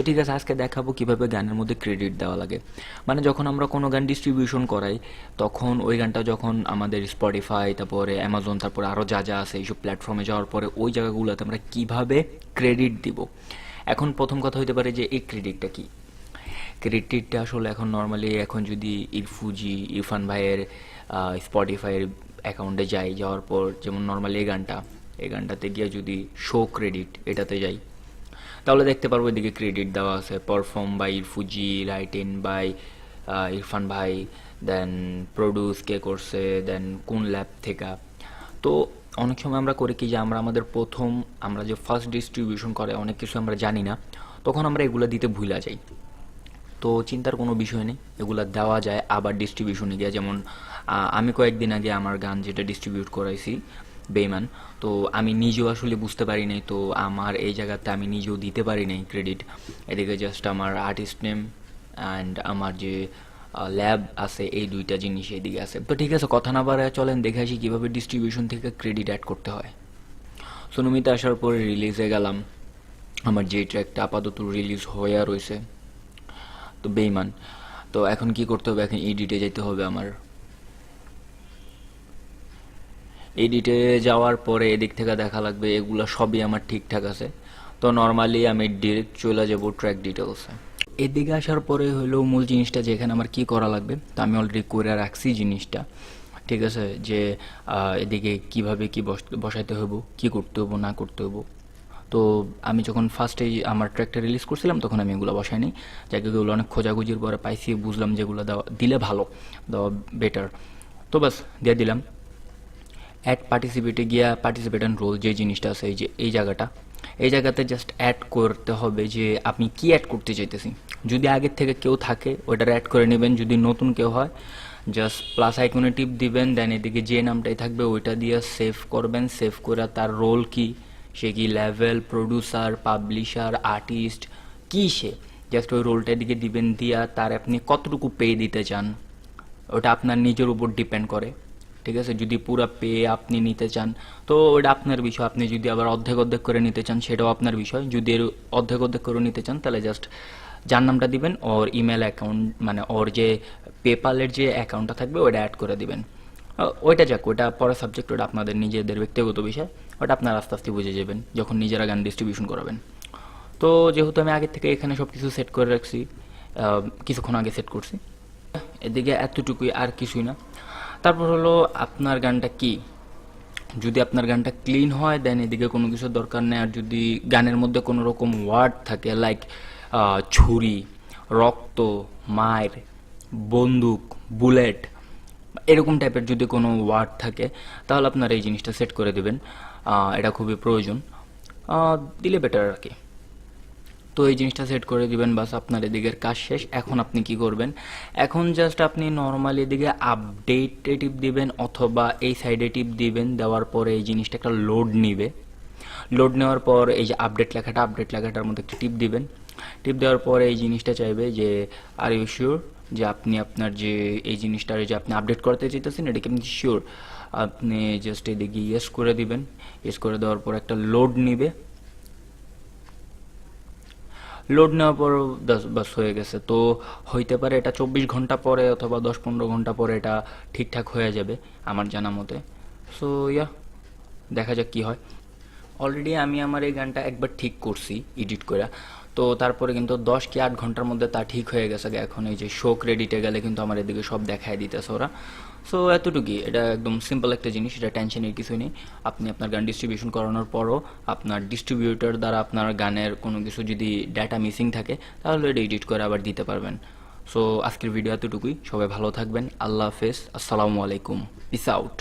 তো ঠিক আছে, আজকে দেখাবো কিভাবে গানের মধ্যে ক্রেডিট দেওয়া লাগে। মানে যখন আমরা কোনো গান ডিস্ট্রিবিউশন করাই, তখন ওই গানটা যখন আমাদের স্পটিফাই, তারপরে অ্যামাজন, তারপরে আরও যা যা আছে এইসব প্ল্যাটফর্মে যাওয়ার পরে ওই জায়গাগুলোতে আমরা কিভাবে ক্রেডিট দিব। এখন প্রথম কথা হতে পারে যে এই ক্রেডিটটা কি। ক্রেডিটটা আসলে এখন নর্মালি এখন যদি ইরফান ভাইয়ের স্পটিফাইয়ের অ্যাকাউন্টে যাওয়ার পর যেমন নর্মালি এই গানটাতে গিয়ে যদি শো ক্রেডিট এটাতে যাই, তাহলে দেখতে পারবো এদিকে ক্রেডিট দেওয়া আছে পারফর্ম বাই ইরফুজি, রাইটিন বাই ইরফান ভাই, দেন প্রডিউস কে করছে, দেন কোন ল্যাব থেকে। তো অনেক সময় আমরা করি কি যে আমরা যে ফার্স্ট ডিস্ট্রিবিউশন করে অনেক কিছু আমরা জানি না, তখন আমরা এগুলো দিতে ভুলা যাই। তো চিন্তার কোনো বিষয় নেই, এগুলো দেওয়া যায় আবার ডিস্ট্রিবিউশনে গিয়ে। যেমন আমি কয়েকদিন আগে আমার গান যেটা ডিস্ট্রিবিউট করাইছি, বেইমান, তো আমি নিজেও আসলে বুঝতে পারি নাই, তো আমার এই জায়গাতে আমি নিজেও দিতে পারি নাই ক্রেডিট। এদিকে জাস্ট আমার আর্টিস্ট নেম অ্যান্ড আমার যে ল্যাব আছে, এই দুইটা জিনিস এদিকে আছে। তো ঠিক আছে, কথা না বাড়ায় চলেন দেখে আসি কীভাবে ডিস্ট্রিবিউশন থেকে ক্রেডিট অ্যাড করতে হয়। সোনুমিতে আসার পরে রিলিজে গেলাম, আমার যে ট্র্যাকটা আপাতত রিলিজ হয়ে রয়েছে, তো বেইমান। তো এখন কি করতে হবে, এখন এডিটে যেতে হবে আমার। এডিটে যাওয়ার পরে এদিক থেকে দেখা লাগবে এগুলো সবই আমার ঠিকঠাক আছে। তো নর্মালি আমি ডিরেক্ট চলে যাব ট্র্যাক ডিটেলসে। এদিকে আসার পরে হলো মূল জিনিসটা, যে এখানে আমার কী করা লাগবে। তো আমি অলরেডি করে রাখছি জিনিসটা, ঠিক আছে, যে এদিকে কিভাবে কি বসাইতে হবো, কি করতে হবো না করতে হবো। তো আমি যখন ফার্স্টেই আমার ট্র্যাকটা রিলিজ করছিলাম তখন আমি এগুলো বসাইনি, জায়গাগুলো অনেক খোঁজাখুঁজির পরে পাইছি, বুঝলাম যেগুলো দেওয়া দিলে ভালো, দেওয়া বেটার। তো বাস দিয়ে দিলাম। অ্যাড পার্টিসিপেটে গিয়া পার্টিসিপেট অ্যান্ড রোল যে জিনিসটা আছে, এই যে এই জায়গাতে জাস্ট অ্যাড করতে হবে যে আপনি কি অ্যাড করতে চাইতেছি। যদি আগের থেকে কেউ থাকে ওইটার অ্যাড করে নেবেন, যদি নতুন কেউ হয় জাস্ট প্লাস আইকনে টিপ দিবেন, দেন এদিকে যে নামটাই থাকবে ওইটা দিয়ে সেভ করবেন। সেভ করে তার রোল কি, সে কি লেভেল, প্রডিউসার, পাবলিশার, আর্টিস্ট, কি সে, জাস্ট ওই রোলটা এদিকে দিবেন। দিয়া তার আপনি কতটুকু পে দিতে চান ওটা আপনার নিজের উপর ডিপেন্ড করে, ঠিক আছে। যদি পুরো পে আপনি নিতে চান তো ওটা আপনার বিষয়, আপনি যদি আবার অর্ধেক অর্ধেক করে নিতে চান সেটাও আপনার বিষয়। যদি এর অর্ধেক অর্ধেক করে নিতে চান তাহলে জাস্ট যার নামটা দিবেন ওর ইমেল অ্যাকাউন্ট, মানে ওর যে পেপালের যে অ্যাকাউন্টটা থাকবে ওটা অ্যাড করে দিবেন। ওইটা যাক, ওটা পরে সাবজেক্ট, ওটা আপনাদের নিজেদের ব্যক্তিগত বিষয়, ওটা আপনারা আস্তে আস্তে বুঝে যাবেন যখন নিজেরা গান ডিস্ট্রিবিউশন করাবেন। তো যেহেতু আমি আগে থেকে এখানে সব কিছু সেট করে রাখছি, কিছুক্ষণ আগে সেট করছি, এদিকে এতটুকুই, আর কিছুই না। তারপর হলো আপনার গানটা কি, যদি আপনার গানটা ক্লিন হয় দেন এদিকে কোনো কিছুর দরকার নেই। আর যদি গানের মধ্যে কোনো রকম ওয়ার্ড থাকে লাইক ছুরি, রক্ত, মায়ের, বন্দুক, বুলেট, এরকম টাইপের যদি কোনো ওয়ার্ড থাকে তাহলে আপনার এই জিনিসটা সেট করে দেবেন। এটা খুবই প্রয়োজন, দিলে বেটার আর কি। তো এই জিনিসটা সেট করে দিবেন, বাস আপনার এদিকের কাজ শেষ। এখন আপনি কি করবেন, এখন জাস্ট আপনি নর্মালি এদিকে আপডেটে টিপ দিবেন অথবা এই সাইডে টিপ দিবেন। দেওয়ার পরে এই জিনিসটা একটা লোড নিবে, লোড নেওয়ার পর এই যে আপডেট লেখাটার মধ্যে একটা টিপ দিবেন। টিপ দেওয়ার পরে এই জিনিসটা চাইবে যে আর ইউ শিওর, যে আপনি আপনার যে এই জিনিসটা যে আপনি আপডেট করতে চাইতেছেন এটা কি আপনি শিওর। আপনি জাস্ট এদিকে ইয়েস করে দিবেন। ইয়েস করে দেওয়ার পর একটা লোড নিবে, লোড নেওয়ার পর বাস হয়ে গেছে। তো হইতে পারে এটা 24 ঘন্টা পরে অথবা 10-15 ঘন্টা পরে এটা ঠিকঠাক হয়ে যাবে আমার জানা মতে। সো ইয়া, দেখা যাক কি হয়। অলরেডি আমি আমার এই গানটা একবার ঠিক করছি এডিট করে, তো তারপরে কিন্তু 10 কি 8 ঘন্টার মধ্যে তা ঠিক হয়ে গেছে। এখন এই যে শো ক্রেডিটে গেলে কিন্তু আমার এদিকে সব দেখায় দিতেছে ওরা। সো এতটুকুই, এটা একদম সিম্পল একটা জিনিস, এটা টেনশনের কিছুই নেই। আপনি আপনার গান ডিস্ট্রিবিউশন করানোর পরও আপনার ডিস্ট্রিবিউটর দ্বারা আপনার গানের কোনো কিছু যদি ডাটা মিসিং থাকে তাহলে এটা এডিট করে আবার দিতে পারবেন। সো আজকের ভিডিও এতটুকুই, সবাই ভালো থাকবেন, আল্লাহ হাফেজ, আসসালামু আলাইকুম, পিস আউট।